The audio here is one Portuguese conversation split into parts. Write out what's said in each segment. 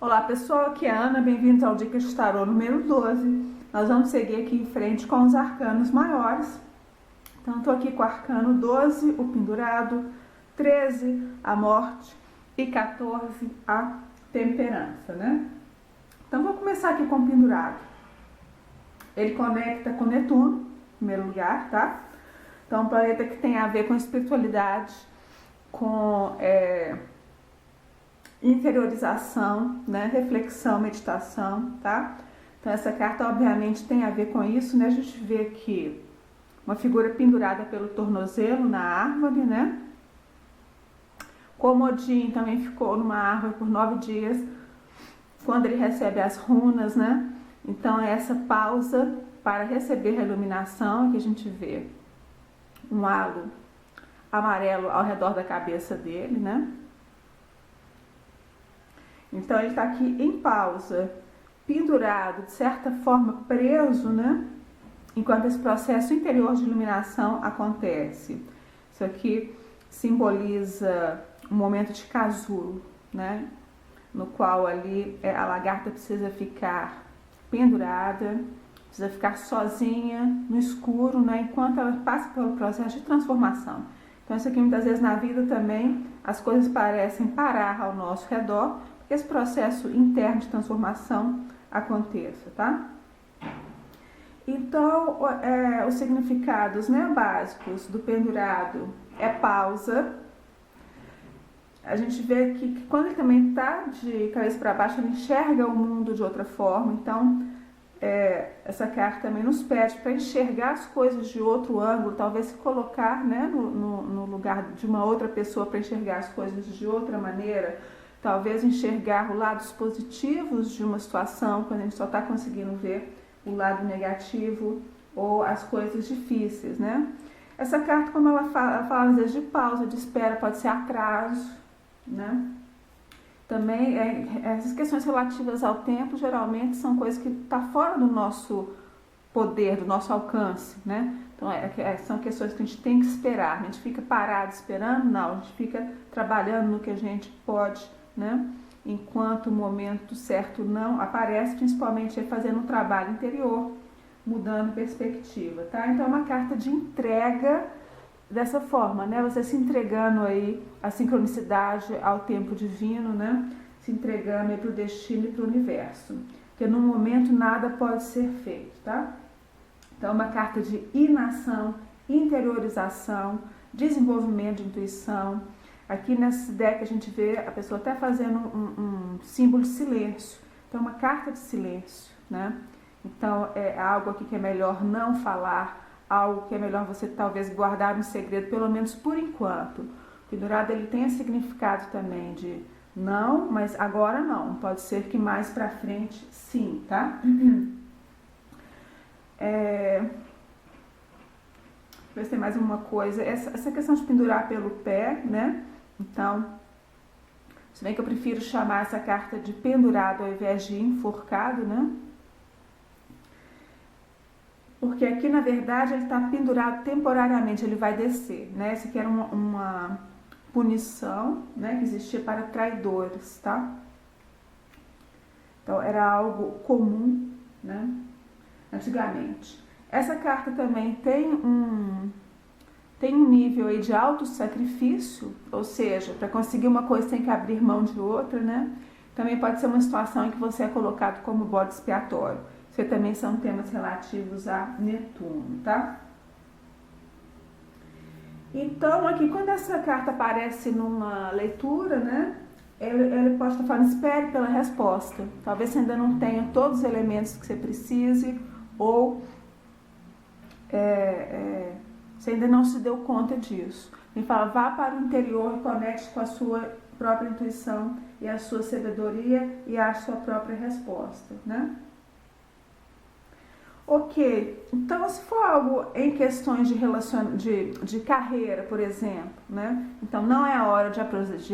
Olá pessoal, aqui é a Ana, bem-vindos ao Dicas de Tarô número 12. Nós vamos seguir aqui em frente com os arcanos maiores. Então, estou aqui com o arcano 12, o pendurado, 13, a morte e 14, a temperança, né? Então, vou começar aqui com o pendurado. Ele conecta com Netuno, em primeiro lugar, tá? Então, um planeta que tem a ver com espiritualidade, com interiorização, né? Reflexão, meditação, tá? Então, essa carta, obviamente, tem a ver com isso, né? A gente vê aqui uma figura pendurada pelo tornozelo na árvore, né? Como Odin também ficou numa árvore por 9 dias, quando ele recebe as runas, né? Então, é essa pausa para receber a iluminação que a gente vê um halo amarelo ao redor da cabeça dele, né? Então, ele está aqui em pausa, pendurado, de certa forma preso, né? Enquanto esse processo interior de iluminação acontece. Isso aqui simboliza um momento de casulo, né? No qual ali a lagarta precisa ficar pendurada, precisa ficar sozinha no escuro, né? Enquanto ela passa pelo processo de transformação. Então, isso aqui muitas vezes na vida também as coisas parecem parar ao nosso redor, porque esse processo interno de transformação aconteça, tá? Então, os significados, né, básicos do pendurado é pausa. A gente vê que quando ele também está de cabeça para baixo, ele enxerga o mundo de outra forma. Então, essa carta também nos pede para enxergar as coisas de outro ângulo, talvez se colocar, né, no lugar de uma outra pessoa para enxergar as coisas de outra maneira. Talvez enxergar os lados positivos de uma situação, quando a gente só está conseguindo ver o lado negativo ou as coisas difíceis, né? Essa carta, como ela fala às vezes de pausa, de espera, pode ser atraso, né? Também, essas questões relativas ao tempo, geralmente são coisas que estão fora do nosso poder, do nosso alcance, né? Então, são questões que a gente tem que esperar. A gente fica parado esperando? Não, a gente fica trabalhando no que a gente pode, né? Enquanto o momento certo não aparece, principalmente fazendo um trabalho interior, mudando perspectiva, tá? Então, é uma carta de entrega dessa forma, né? Você se entregando aí à sincronicidade, ao tempo divino, né? Se entregando aí para o destino e para o universo. Porque no momento nada pode ser feito, tá? Então, é uma carta de inação, interiorização, desenvolvimento de intuição. Aqui nesse deck a gente vê a pessoa até fazendo um símbolo de silêncio. Então, é uma carta de silêncio, né? Então, é algo aqui que é melhor não falar, algo que é melhor você talvez guardar um segredo, pelo menos por enquanto. O pendurado, ele tem esse significado também de não, mas agora não. Pode ser que mais pra frente, sim, tá? Ver se tem mais uma coisa. Essa questão de pendurar pelo pé, né? Então, se bem que eu prefiro chamar essa carta de pendurado ao invés de enforcado, né? Porque aqui, na verdade, ele está pendurado temporariamente, ele vai descer, né? Essa aqui era uma punição, né, que existia para traidores, tá? Então, era algo comum, né, antigamente. Essa carta também tem um nível aí de auto-sacrifício, ou seja, para conseguir uma coisa tem que abrir mão de outra, né? Também pode ser uma situação em que você é colocado como bode expiatório. Que também são temas relativos a Netuno, tá? Então, aqui, quando essa carta aparece numa leitura, né, ele pode estar falando, espere pela resposta. Talvez você ainda não tenha todos os elementos que você precise, ou você ainda não se deu conta disso. Ele fala, vá para o interior e conecte com a sua própria intuição e a sua sabedoria e a sua própria resposta, né? Ok, então se for algo em questões de carreira, por exemplo, né? Então não é a hora de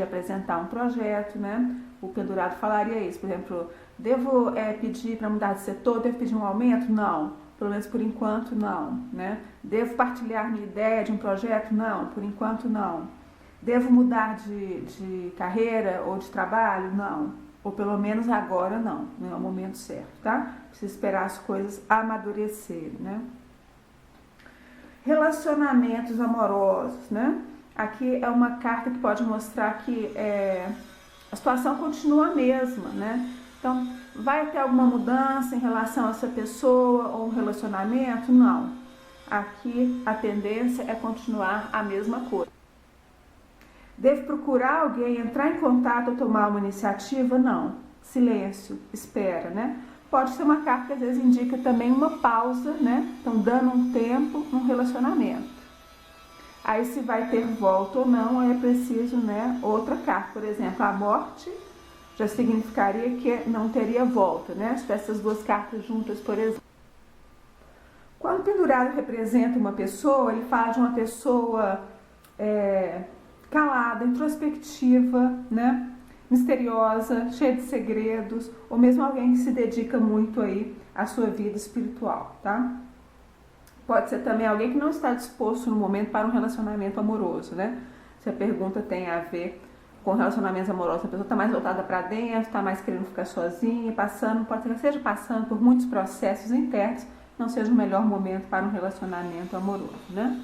apresentar um projeto, né? O pendurado falaria isso, por exemplo, devo pedir para mudar de setor, devo pedir um aumento? Não, pelo menos por enquanto não, né? Devo partilhar minha ideia de um projeto? Não, por enquanto não. Devo mudar de carreira ou de trabalho? Não. ou pelo menos agora não é o momento certo, tá? Precisa esperar as coisas amadurecerem, né? Relacionamentos amorosos, né? Aqui é uma carta que pode mostrar que a situação continua a mesma, né? Então, vai ter alguma mudança em relação a essa pessoa ou um relacionamento? Não. Aqui a tendência é continuar a mesma coisa. Deve procurar alguém, entrar em contato ou tomar uma iniciativa? Não. Silêncio, espera, né? Pode ser uma carta que às vezes indica também uma pausa, né? Então, dando um tempo no relacionamento. Aí, se vai ter volta ou não, aí é preciso, né? Outra carta, por exemplo, a morte já significaria que não teria volta, né? Se essas duas cartas juntas, por exemplo. Quando o pendurado representa uma pessoa, ele fala de uma pessoa calada, introspectiva, né? Misteriosa, cheia de segredos, ou mesmo alguém que se dedica muito aí à sua vida espiritual, tá? Pode ser também alguém que não está disposto no momento para um relacionamento amoroso, né? Se a pergunta tem a ver com relacionamentos amorosos, a pessoa está mais voltada para dentro, está mais querendo ficar sozinha, passando, pode ser que esteja passando por muitos processos internos, não seja o melhor momento para um relacionamento amoroso, né?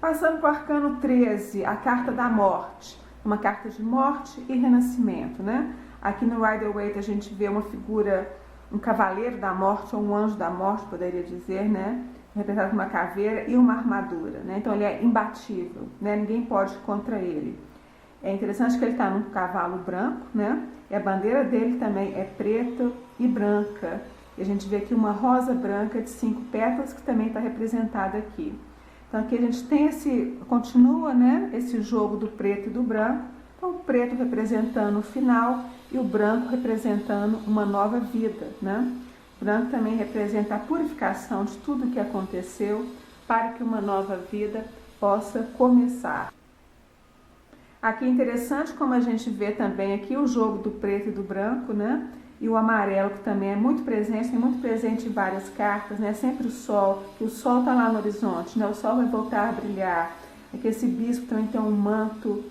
Passando para o arcano 13, a carta da morte, uma carta de morte e renascimento, né? Aqui no Rider-Waite a gente vê uma figura, um cavaleiro da morte ou um anjo da morte, poderia dizer, né? Representado por uma caveira e uma armadura, né? Então ele é imbatível, né? Ninguém pode ir contra ele. É interessante que ele está num cavalo branco, né? E a bandeira dele também é preta e branca. E a gente vê aqui uma rosa branca de 5 pétalas que também está representada aqui. Então aqui a gente tem continua, né? Esse jogo do preto e do branco. Então o preto representando o final e o branco representando uma nova vida, né? O branco também representa a purificação de tudo o que aconteceu para que uma nova vida possa começar. Aqui é interessante como a gente vê também aqui o jogo do preto e do branco, né? E o amarelo, que também é muito presente, tem muito presente em várias cartas, né? Sempre o sol, que o sol está lá no horizonte, né? O sol vai voltar a brilhar. É que esse bispo também tem um manto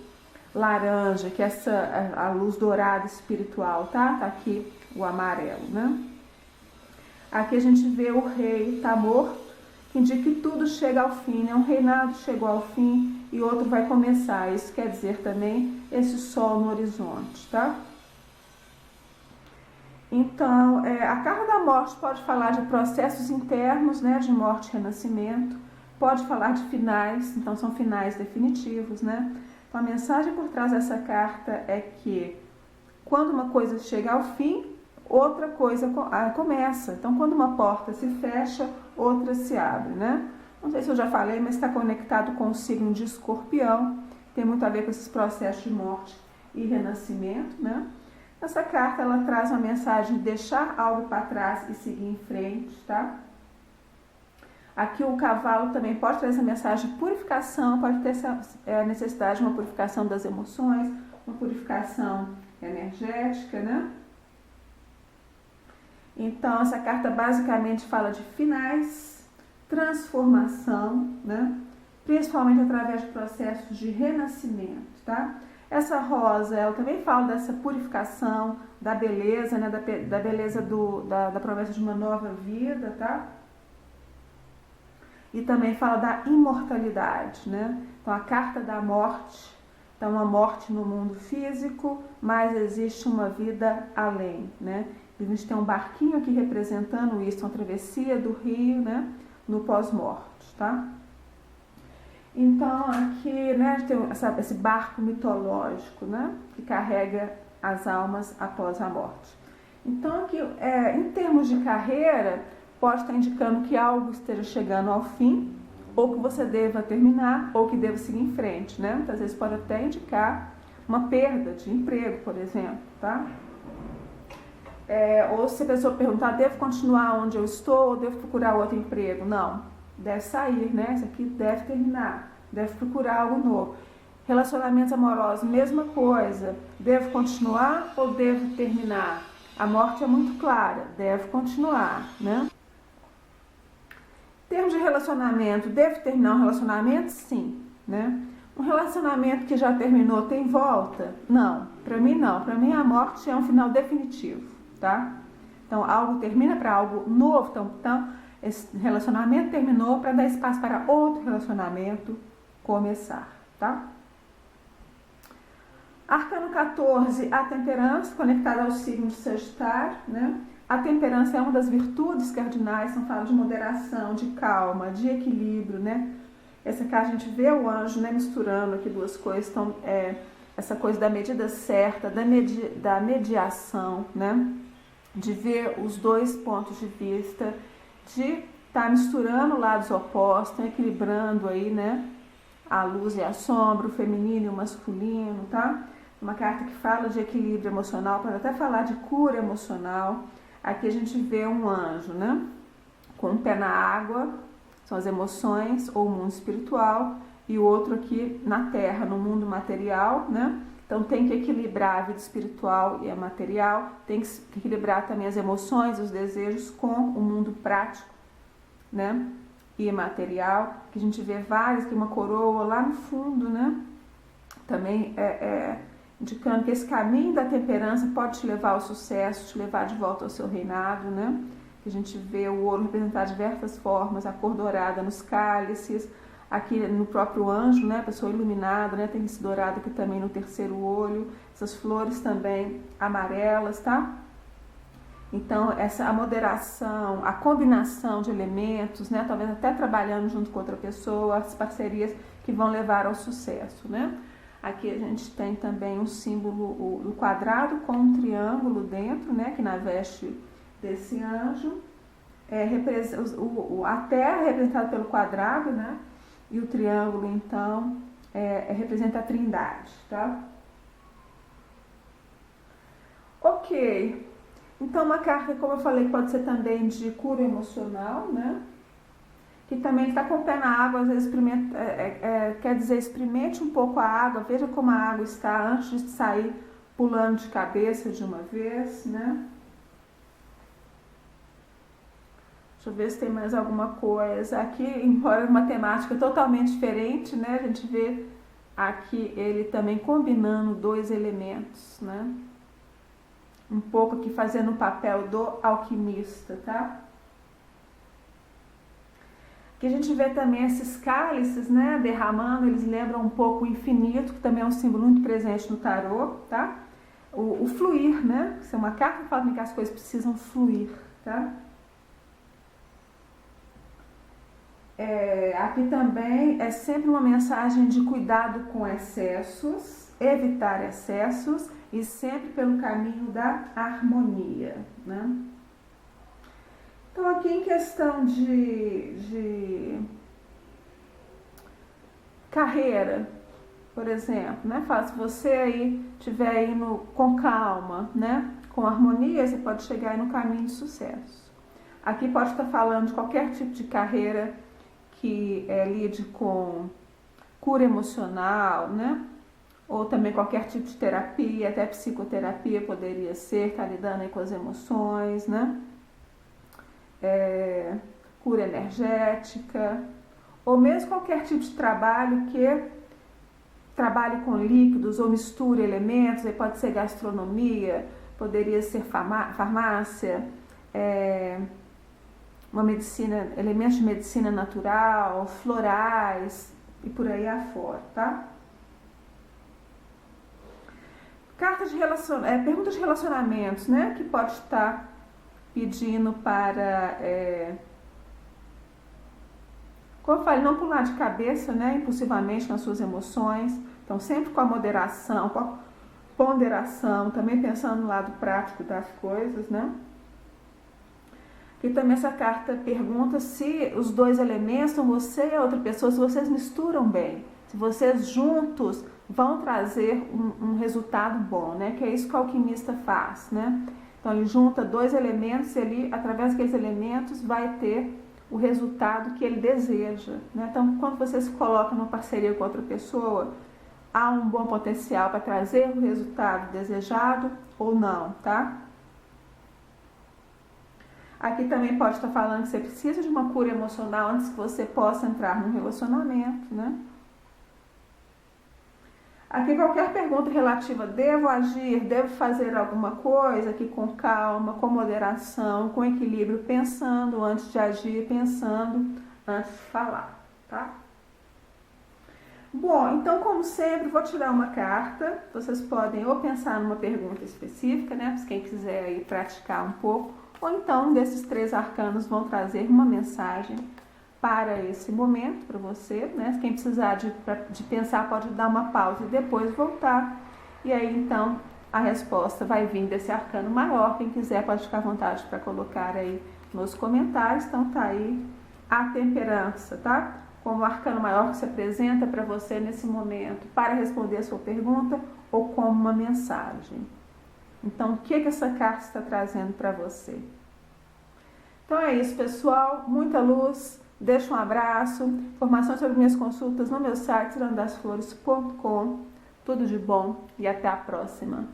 laranja, que é a luz dourada espiritual, tá? Tá aqui o amarelo, né? Aqui a gente vê o rei está morto, que indica que tudo chega ao fim, né? Um reinado chegou ao fim e outro vai começar. Isso quer dizer também esse sol no horizonte, tá? Então, a carta da morte pode falar de processos internos, né? De morte e renascimento. Pode falar de finais, então são finais definitivos, né? Então a mensagem por trás dessa carta é que quando uma coisa chega ao fim, outra coisa começa. Então, quando uma porta se fecha, outra se abre, né? Não sei se eu já falei, mas está conectado com o signo de Escorpião. Tem muito a ver com esses processos de morte e renascimento, né? Essa carta, ela traz uma mensagem de deixar algo para trás e seguir em frente, tá? Aqui o cavalo também pode trazer essa mensagem de purificação, pode ter a necessidade de uma purificação das emoções, uma purificação energética, né? Então, essa carta basicamente fala de finais, transformação, né? Principalmente através de processos de renascimento, tá? Essa rosa, ela também fala dessa purificação, da beleza, né? Da beleza da promessa de uma nova vida, tá? E também fala da imortalidade, né? Então, a carta da morte, então, uma morte no mundo físico, mas existe uma vida além, né? A gente tem um barquinho aqui representando isso, uma travessia do rio, né? No pós-morte, tá? Então, aqui, né, tem esse barco mitológico, né? Que carrega as almas após a morte. Então, aqui, em termos de carreira, pode estar indicando que algo esteja chegando ao fim, ou que você deva terminar, ou que deva seguir em frente, né? Muitas vezes pode até indicar uma perda de emprego, por exemplo, tá? Ou se a pessoa perguntar, devo continuar onde eu estou, ou devo procurar outro emprego? Não, deve sair, né? Isso aqui deve terminar, deve procurar algo novo. Relacionamentos amorosos, mesma coisa, devo continuar ou devo terminar? A morte é muito clara, deve continuar, né? Em termos de relacionamento, deve terminar um relacionamento? Sim, né? Um relacionamento que já terminou tem volta? Não, para mim não. Para mim a morte é um final definitivo, tá? Então algo termina para algo novo. Então esse relacionamento terminou para dar espaço para outro relacionamento começar, tá? Arcano 14, a temperança, conectada ao signo de Sagitário, né? A temperança é uma das virtudes cardinais, são fala de moderação, de calma, de equilíbrio, né? Essa cá a gente vê o anjo, né, misturando aqui duas coisas, então essa coisa da medida certa, da mediação, né? De ver os dois pontos de vista, de estar misturando lados opostos, equilibrando aí, né? A luz e a sombra, o feminino e o masculino, tá? Uma carta que fala de equilíbrio emocional, pode até falar de cura emocional. Aqui a gente vê um anjo, né? Com um pé na água, são as emoções ou o mundo espiritual, e o outro aqui na terra, no mundo material, né? Então tem que equilibrar a vida espiritual e a material, tem que equilibrar também as emoções, os desejos com o mundo prático, né? E material, que a gente vê várias, que uma coroa lá no fundo, né? Também indicando que esse caminho da temperança pode te levar ao sucesso, te levar de volta ao seu reinado, né? Que a gente vê o ouro representar de diversas formas, a cor dourada nos cálices, aqui no próprio anjo, né? A pessoa iluminada, né? Tem esse dourado aqui também no terceiro olho, essas flores também amarelas, tá? Então, a moderação, a combinação de elementos, né? Talvez até trabalhando junto com outra pessoa, as parcerias que vão levar ao sucesso, né? Aqui a gente tem também um símbolo do quadrado com um triângulo dentro, né? Que na veste desse anjo. A terra é representada pelo quadrado, né? E o triângulo, então, representa a trindade, tá? Ok. Então, uma carta, como eu falei, pode ser também de cura emocional, né? Que também está com o pé na água, às vezes quer dizer, experimente um pouco a água, veja como a água está antes de sair pulando de cabeça de uma vez, né? Deixa eu ver se tem mais alguma coisa. Aqui, embora uma temática totalmente diferente, né? A gente vê aqui ele também combinando dois elementos, né? Um pouco aqui fazendo o papel do alquimista, tá? Que a gente vê também esses cálices, né, derramando, eles lembram um pouco o infinito, que também é um símbolo muito presente no tarô, tá? O fluir, né? Isso é uma carta que fala que as coisas precisam fluir, tá? Aqui também é sempre uma mensagem de cuidado com excessos, evitar excessos e sempre pelo caminho da harmonia, né? Então aqui em questão de carreira, por exemplo, né? Se você aí estiver indo com calma, né? Com harmonia, você pode chegar aí no caminho de sucesso. Aqui pode estar falando de qualquer tipo de carreira que lide com cura emocional, né? Ou também qualquer tipo de terapia, até psicoterapia poderia ser, tá lidando aí com as emoções, né? Cura energética, ou mesmo qualquer tipo de trabalho que trabalhe com líquidos ou misture elementos, aí pode ser gastronomia, poderia ser farmácia, uma medicina, elementos de medicina natural, florais e por aí afora, tá? Cartas de perguntas de relacionamentos, né? Que pode estar pedindo para, como eu falei, não pular de cabeça, né? Impulsivamente nas suas emoções. Então, sempre com a moderação, com a ponderação, também pensando no lado prático das coisas, né? E também essa carta pergunta se os dois elementos, são você e a outra pessoa, se vocês misturam bem, se vocês juntos vão trazer um resultado bom, né? Que é isso que o alquimista faz, né? Então ele junta dois elementos e ele, através daqueles elementos, vai ter o resultado que ele deseja, né? Então, quando você se coloca numa parceria com outra pessoa, há um bom potencial para trazer o resultado desejado ou não, tá? Aqui também pode estar falando que você precisa de uma cura emocional antes que você possa entrar num relacionamento, né? Aqui qualquer pergunta relativa, devo agir, devo fazer alguma coisa, aqui com calma, com moderação, com equilíbrio, pensando antes de agir, pensando antes de falar, tá? Bom, então como sempre, vou tirar uma carta, vocês podem ou pensar numa pergunta específica, né, para quem quiser aí praticar um pouco, ou então desses 3 arcanos vão trazer uma mensagem para esse momento, para você, né? Quem precisar de pensar pode dar uma pausa e depois voltar. E aí, então, a resposta vai vir desse arcano maior. Quem quiser pode ficar à vontade para colocar aí nos comentários. Então, tá aí a temperança, tá? Como o arcano maior que se apresenta para você nesse momento para responder a sua pergunta ou como uma mensagem. Então, o que essa carta está trazendo para você? Então é isso, pessoal. Muita luz. Deixa um abraço, informações sobre minhas consultas no meu site cirandasflores.com. Tudo de bom e até a próxima.